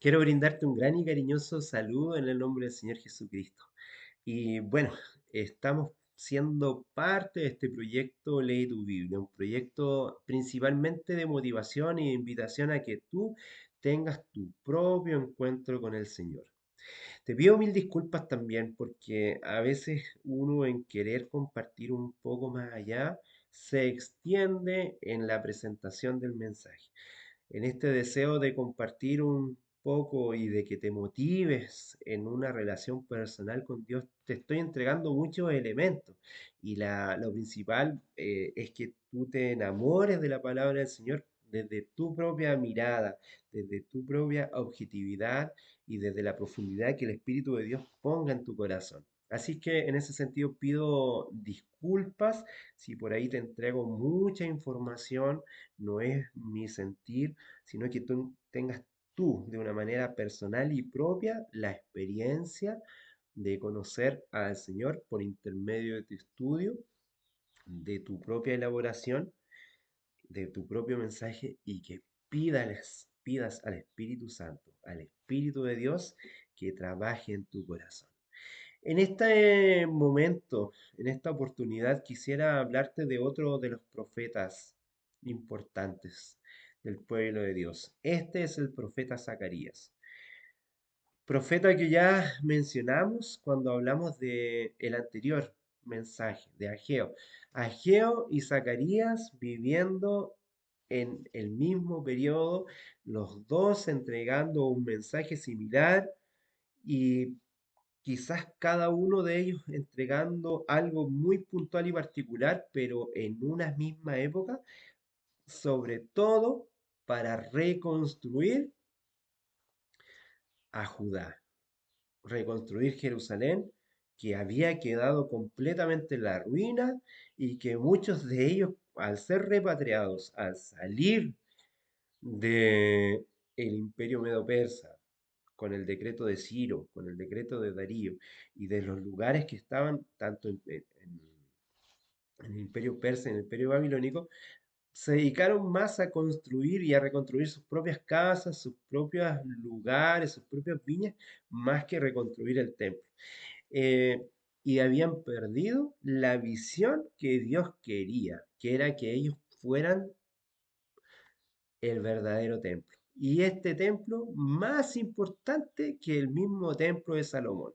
Quiero brindarte un gran y cariñoso saludo en el nombre del Señor Jesucristo. Y bueno, estamos siendo parte de este proyecto Lee tu Biblia, un proyecto principalmente de motivación y de invitación a que tú tengas tu propio encuentro con el Señor. Te pido mil disculpas también porque a veces uno en querer compartir un poco más allá se extiende en la presentación del mensaje, en este deseo de compartir un poco y de que te motives en una relación personal con Dios, te estoy entregando muchos elementos. Y lo principal es que tú te enamores de la palabra del Señor desde tu propia mirada, desde tu propia objetividad y desde la profundidad que el Espíritu de Dios ponga en tu corazón. Así que en ese sentido pido disculpas si por ahí te entrego mucha información, no es mi sentir, sino que tú tengas tú de una manera personal y propia la experiencia de conocer al Señor por intermedio de tu estudio, de tu propia elaboración, de tu propio mensaje y que pidas al Espíritu Santo, al Espíritu de Dios que trabaje en tu corazón. En este momento, en esta oportunidad, quisiera hablarte de otro de los profetas importantes del pueblo de Dios. Este es el profeta Zacarías. Profeta que ya mencionamos cuando hablamos de el anterior mensaje de Ageo. Ageo y Zacarías viviendo en el mismo periodo, los dos entregando un mensaje similar y quizás cada uno de ellos entregando algo muy puntual y particular, pero en una misma época, sobre todo para reconstruir a Judá, reconstruir Jerusalén, que había quedado completamente en la ruina y que muchos de ellos, al ser repatriados, al salir de el imperio medo-persa, con el decreto de Ciro, con el decreto de Darío, y de los lugares que estaban tanto en el imperio persa y en el imperio babilónico, se dedicaron más a construir y a reconstruir sus propias casas, sus propios lugares, sus propias viñas, más que reconstruir el templo. Eh, y habían perdido la visión que Dios quería, que era que ellos fueran el verdadero templo. Y este templo más importante que el mismo templo de Salomón.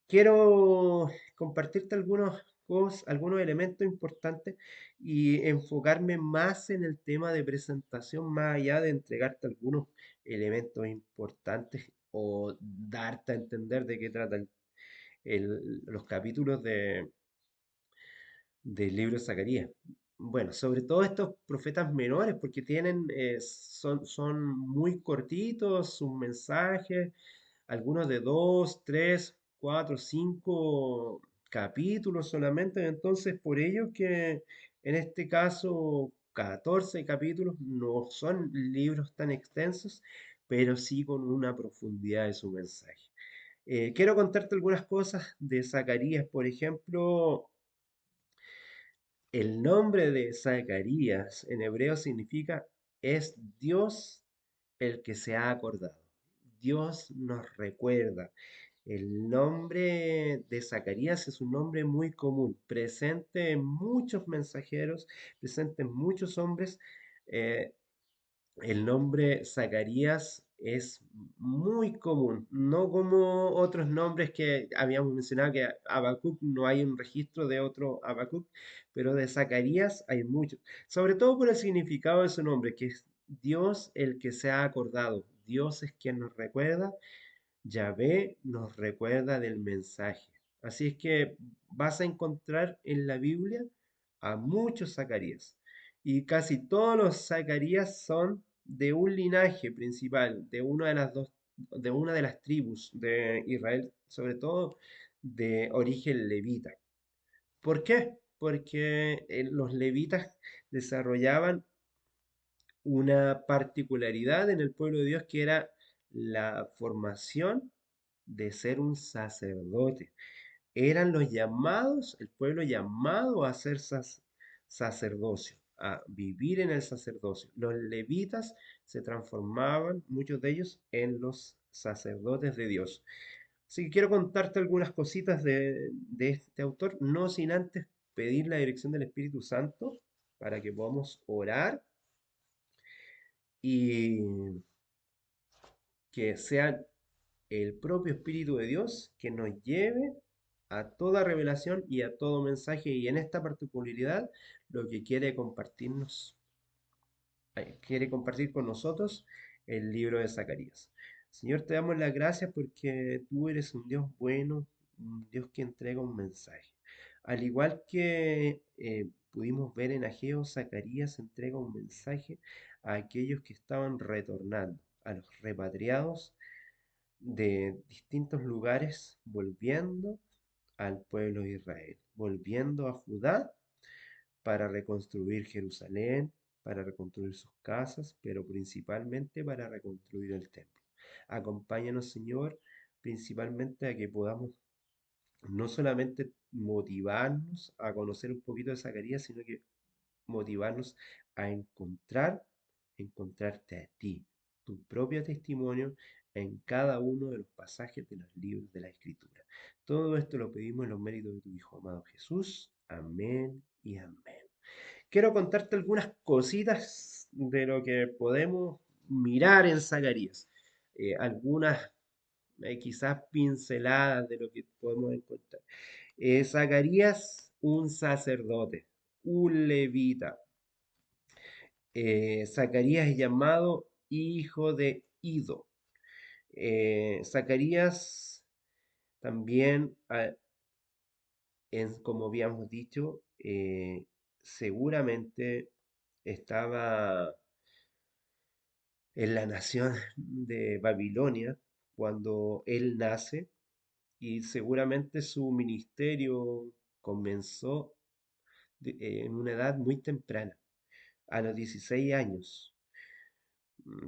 Quiero compartirte algunos elementos importantes y enfocarme más en el tema de presentación, más allá de entregarte algunos elementos importantes o darte a entender de qué trata los capítulos del libro de Zacarías. Bueno, sobre todo estos profetas menores, porque son muy cortitos sus mensajes, algunos de dos, tres, cuatro, cinco capítulos solamente. Entonces, por ello que en este caso 14 capítulos no son libros tan extensos, pero sí con una profundidad de su mensaje. Quiero contarte algunas cosas de Zacarías, por ejemplo. El nombre de Zacarías en hebreo significa es Dios el que se ha acordado. Dios nos recuerda. El nombre de Zacarías es un nombre muy común, presente en muchos mensajeros, presente en muchos hombres. eh, el nombre Zacarías es muy común, no como otros nombres que habíamos mencionado, que Habacuc no hay un registro de otro Habacuc, pero de Zacarías hay muchos, sobre todo por el significado de su nombre, que es Dios el que se ha acordado. Dios es quien nos recuerda, Yahvé nos recuerda del mensaje. Así es que vas a encontrar en la Biblia a muchos Zacarías. Y casi todos los Zacarías son de un linaje principal, de una de las tribus de Israel, sobre todo de origen levita. ¿Por qué? Porque los levitas desarrollaban una particularidad en el pueblo de Dios que era la formación de ser un sacerdote. Eran los llamados, el pueblo llamado a ser sacerdocio. a vivir en el sacerdocio. Los levitas se transformaban, muchos de ellos, en los sacerdotes de Dios. Así que quiero contarte algunas cositas de este autor, no sin antes pedir la dirección del Espíritu Santo para que podamos orar y que sea el propio Espíritu de Dios que nos lleve a toda revelación y a todo mensaje y en esta particularidad lo que quiere compartir con nosotros el libro de Zacarías. Señor, te damos las gracias porque tú eres un Dios bueno, un Dios que entrega un mensaje. Al igual que pudimos ver en Ageo, Zacarías entrega un mensaje a aquellos que estaban retornando, a los repatriados de distintos lugares, volviendo al pueblo de Israel, volviendo a Judá para reconstruir Jerusalén, para reconstruir sus casas, pero principalmente para reconstruir el templo. Acompáñanos, Señor, principalmente a que podamos no solamente motivarnos a conocer un poquito de Zacarías, sino que motivarnos a encontrarte a ti, tu propio testimonio en cada uno de los pasajes de los libros de la Escritura. Todo esto lo pedimos en los méritos de tu Hijo amado Jesús. Amén y amén. Quiero contarte algunas cositas de lo que podemos mirar en Zacarías. Algunas quizás pinceladas de lo que podemos encontrar. Zacarías, un sacerdote, un levita. Zacarías es llamado hijo de Ido. Zacarías también, como habíamos dicho, seguramente estaba en la nación de Babilonia cuando él nace y seguramente su ministerio comenzó en una edad muy temprana, a los 16 años.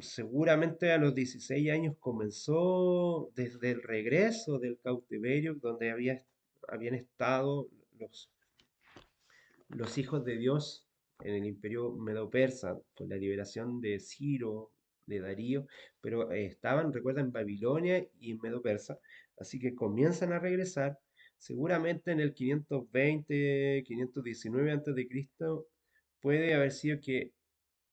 Seguramente a los 16 años comenzó desde el regreso del cautiverio donde habían estado los, los hijos de Dios en el imperio medo-persa, con la liberación de Ciro, de Darío, pero estaban, recuerda, en Babilonia y en Medo-Persa, así que comienzan a regresar, seguramente en el 520, 519 a.C., puede haber sido que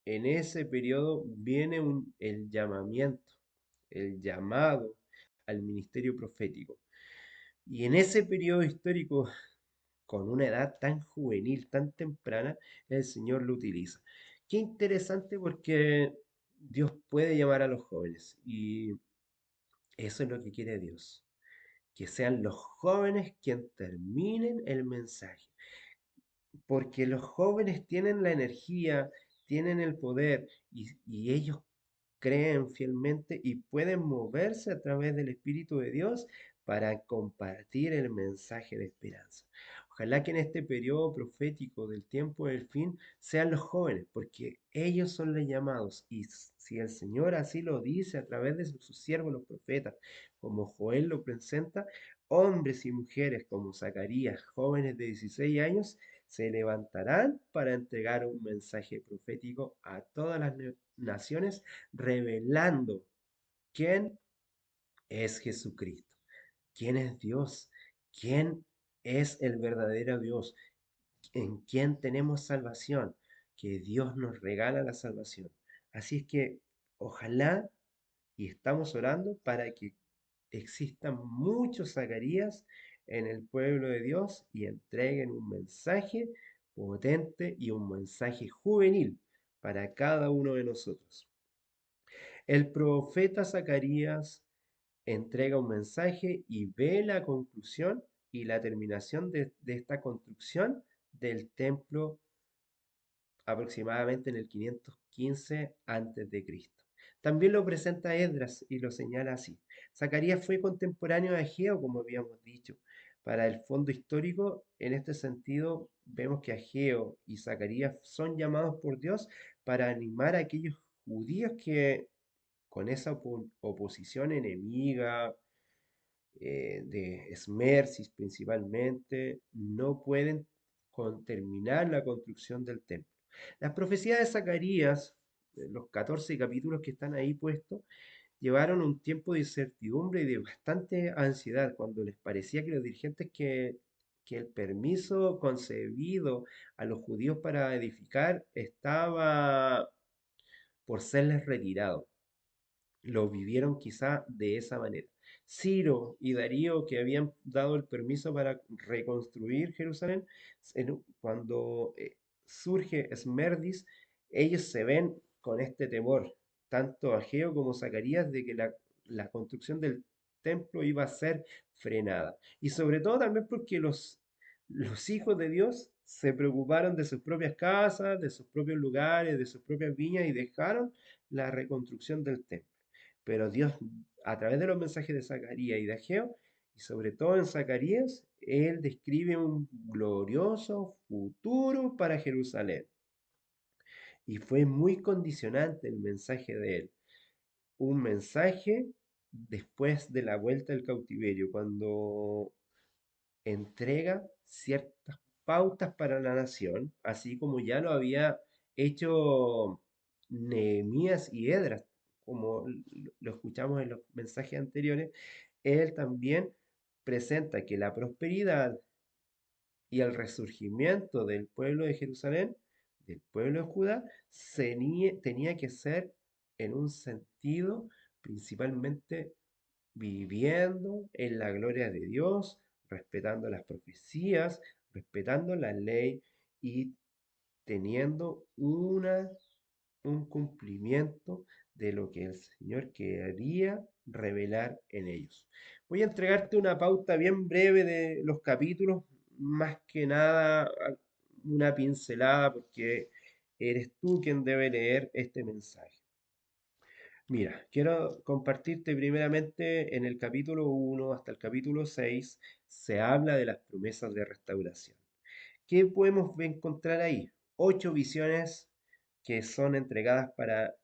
en ese periodo viene el llamamiento, el llamado al ministerio profético. Y en ese periodo histórico con una edad tan juvenil, tan temprana, el Señor lo utiliza. Qué interesante porque Dios puede llamar a los jóvenes y eso es lo que quiere Dios, que sean los jóvenes quienes terminen el mensaje, porque los jóvenes tienen la energía, tienen el poder y ellos creen fielmente y pueden moverse a través del Espíritu de Dios para compartir el mensaje de esperanza. Ojalá que en este periodo profético del tiempo del fin sean los jóvenes, porque ellos son los llamados. Y si el Señor así lo dice a través de sus siervos los profetas, como Joel lo presenta, hombres y mujeres como Zacarías, jóvenes de 16 años, se levantarán para entregar un mensaje profético a todas las naciones revelando quién es Jesucristo, quién es Dios, quién es el verdadero Dios, en quién tenemos salvación, que Dios nos regala la salvación. Así es que ojalá y estamos orando para que existan muchos Zacarías en el pueblo de Dios y entreguen un mensaje potente y un mensaje juvenil para cada uno de nosotros. El profeta Zacarías entrega un mensaje y ve la conclusión y la terminación de esta construcción del templo aproximadamente en el 515 a.C. También lo presenta Esdras y lo señala así. Zacarías fue contemporáneo de Ageo, como habíamos dicho. Para el fondo histórico, en este sentido, vemos que Ageo y Zacarías son llamados por Dios para animar a aquellos judíos que con esa oposición enemiga de Esmercis principalmente, no pueden terminar la construcción del templo. Las profecías de Zacarías, los 14 capítulos que están ahí puestos, llevaron un tiempo de incertidumbre y de bastante ansiedad cuando les parecía que los dirigentes que el permiso concebido a los judíos para edificar estaba por serles retirado. Lo vivieron quizá de esa manera. Ciro y Darío, que habían dado el permiso para reconstruir Jerusalén, cuando surge Esmerdis, ellos se ven con este temor, tanto Ageo como Zacarías, de que la construcción del templo iba a ser frenada. Y sobre todo también porque los hijos de Dios se preocuparon de sus propias casas, de sus propios lugares, de sus propias viñas y dejaron la reconstrucción del templo. Pero Dios, a través de los mensajes de Zacarías y de Ageo, y sobre todo en Zacarías, Él describe un glorioso futuro para Jerusalén. Y fue muy condicionante el mensaje de Él. Un mensaje después de la vuelta del cautiverio, cuando entrega ciertas pautas para la nación, así como ya lo había hecho Nehemías y Edras, como lo escuchamos en los mensajes anteriores. Él también presenta que la prosperidad y el resurgimiento del pueblo de Jerusalén, del pueblo de Judá, tenía que ser en un sentido principalmente viviendo en la gloria de Dios, respetando las profecías, respetando la ley y teniendo un cumplimiento de lo que el Señor quería revelar en ellos. Voy a entregarte una pauta bien breve de los capítulos, más que nada una pincelada, porque eres tú quien debe leer este mensaje. Mira, quiero compartirte primeramente en el capítulo 1 hasta el capítulo 6 se habla de las promesas de restauración. ¿Qué podemos encontrar ahí? 8 visiones que son entregadas para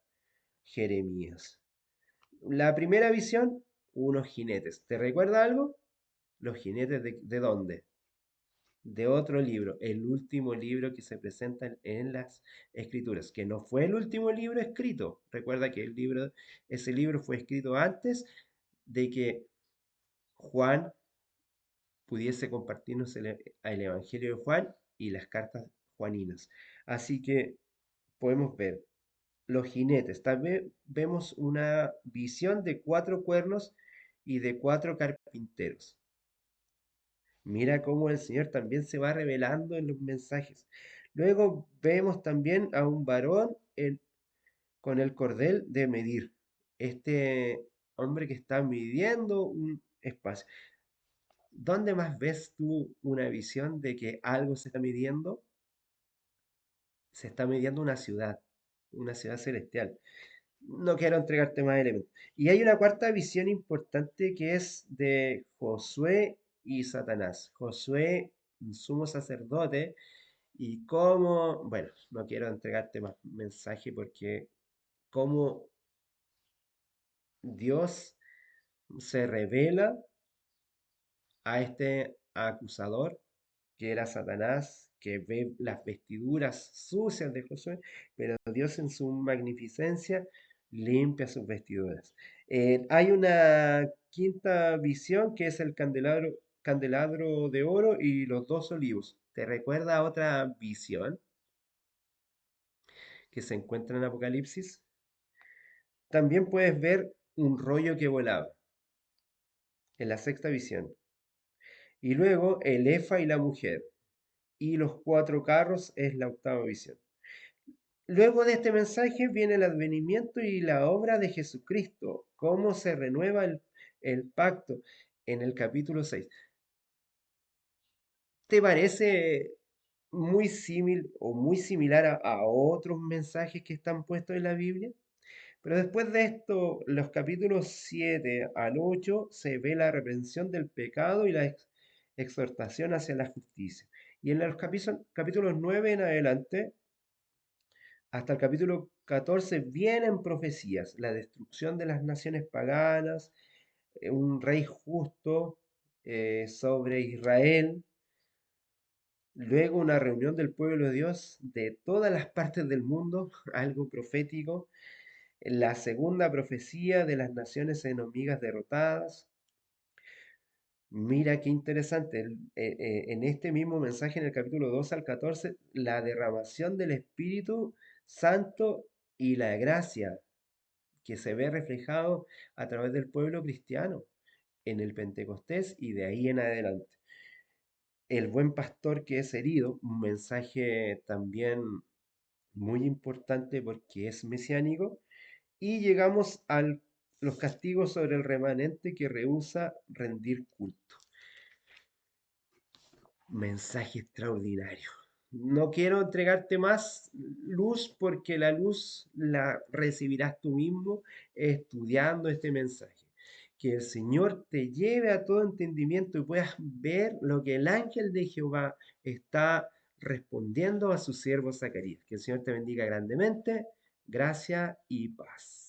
Jeremías. La primera visión, unos jinetes. ¿Te recuerda algo? ¿Los jinetes de dónde? De otro libro, el último libro que se presenta en las escrituras, que no fue el último libro escrito. Recuerda que ese libro fue escrito antes de que Juan pudiese compartirnos el Evangelio de Juan y las cartas juaninas. Así que podemos ver los jinetes. También vemos una visión de 4 cuernos y de 4 carpinteros. Mira cómo el Señor también se va revelando en los mensajes. Luego vemos también a un varón con el cordel de medir. Este hombre que está midiendo un espacio. ¿Dónde más ves tú una visión de que algo se está midiendo? Se está midiendo una ciudad celestial. No quiero entregarte más elementos. Y hay una cuarta visión importante que es de Josué y Satanás. Josué, sumo sacerdote, y cómo, bueno, no quiero entregarte más mensaje porque cómo Dios se revela a este acusador que era Satanás, que ve las vestiduras sucias de Josué, pero Dios en su magnificencia limpia sus vestiduras. Hay una quinta visión que es el candelabro de oro y los 2 olivos. ¿Te recuerda a otra visión que se encuentra en Apocalipsis? También puedes ver un rollo que volaba en la sexta visión. Y luego el Efa y la mujer. Y los 4 carros es la octava visión. Luego de este mensaje viene el advenimiento y la obra de Jesucristo, cómo se renueva el pacto en el capítulo 6. ¿Te parece muy muy similar a otros mensajes que están puestos en la Biblia? Pero después de esto, los capítulos 7 al 8 se ve la reprensión del pecado y la exhortación hacia la justicia. Y en los capítulos 9 en adelante, hasta el capítulo 14, vienen profecías, la destrucción de las naciones paganas, un rey justo sobre Israel, Luego una reunión del pueblo de Dios de todas las partes del mundo, algo profético. La segunda profecía de las naciones enemigas derrotadas. Mira qué interesante. En este mismo mensaje, en el capítulo 2 al 14, la derramación del Espíritu Santo y la gracia que se ve reflejado a través del pueblo cristiano en el Pentecostés y de ahí en adelante. El buen pastor que es herido, un mensaje también muy importante porque es mesiánico. Y llegamos a los castigos sobre el remanente que rehúsa rendir culto. Mensaje extraordinario. No quiero entregarte más luz porque la luz la recibirás tú mismo estudiando este mensaje. Que el Señor te lleve a todo entendimiento y puedas ver lo que el ángel de Jehová está respondiendo a su siervo Zacarías. Que el Señor te bendiga grandemente. Gracia y paz.